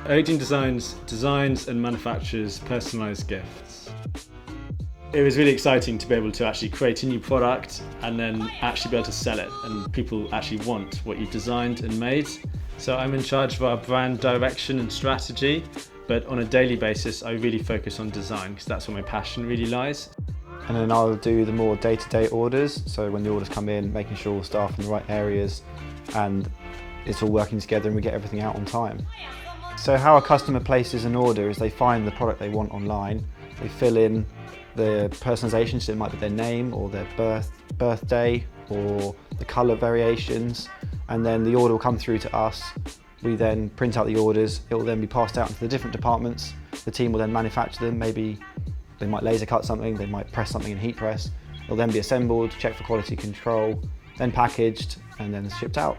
Oakdene Designs designs and manufactures personalised gifts. It was really exciting to be able to actually create a new product and then actually be able to sell it, and people actually want what you've designed and made. So I'm in charge of our brand direction and strategy, but on a daily basis I really focus on design because that's where my passion really lies. And then I'll do the more day-to-day orders, so when the orders come in, making sure all staff in the right areas and it's all working together and we get everything out on time. So how a customer places an order is they find the product they want online, they fill in the personalisation, so it might be their name or their birthday or the colour variations, and then the order will come through to us. We then print out the orders, it will then be passed out into the different departments. The team will then manufacture them, maybe they might laser cut something, they might press something in heat press. It'll then be assembled, checked for quality control, then packaged and then shipped out.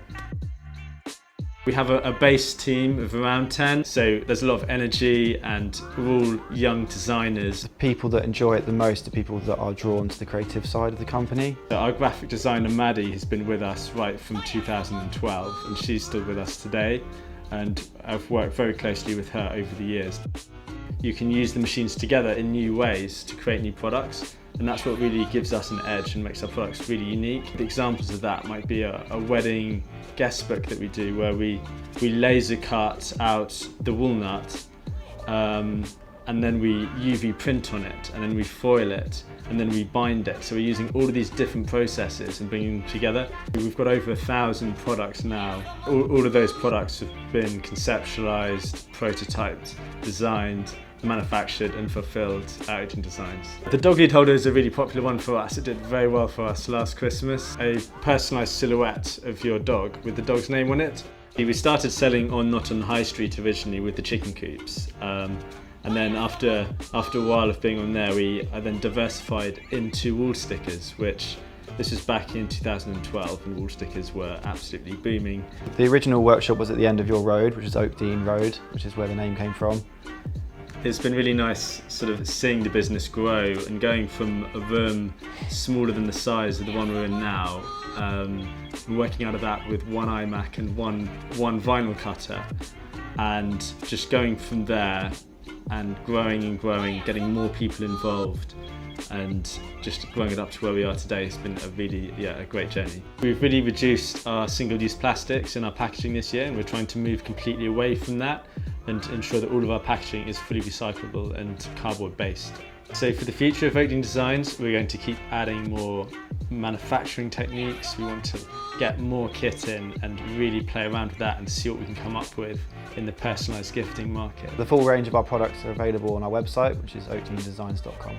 We have a base team of around 10, so there's a lot of energy and we're all young designers. The people that enjoy it the most are people that are drawn to the creative side of the company. Our graphic designer Maddie has been with us right from 2012 and she's still with us today, and I've worked very closely with her over the years. You can use the machines together in new ways to create new products, and that's what really gives us an edge and makes our products really unique. The examples of that might be a wedding guest book that we do where we laser cut out the walnut and then we UV print on it, and then we foil it, and then we bind it. So we're using all of these different processes and bringing them together. We've got over 1,000 products now. All of those products have been conceptualised, prototyped, designed, manufactured and fulfilled at Oakdene Designs. The dog lead holder is a really popular one for us. It did very well for us last Christmas. A personalised silhouette of your dog with the dog's name on it. We started selling not on High Street originally with the chicken coops. And then after a while of being on there, I then diversified into wall stickers, which this was back in 2012 and wall stickers were absolutely booming. The original workshop was at the end of your road, which is Oakdene Road, which is where the name came from. It's been really nice sort of seeing the business grow and going from a room smaller than the size of the one we're in now, and working out of that with one iMac and one vinyl cutter, and just going from there and growing, getting more people involved and just growing it up to where we are today has been a great journey. We've really reduced our single-use plastics in our packaging this year, and we're trying to move completely away from that and ensure that all of our packaging is fully recyclable and cardboard based. So for the future of Oakdene Designs, we're going to keep adding more manufacturing techniques. We want to get more kit in and really play around with that and see what we can come up with in the personalised gifting market. The full range of our products are available on our website, which is oakdenedesigns.com.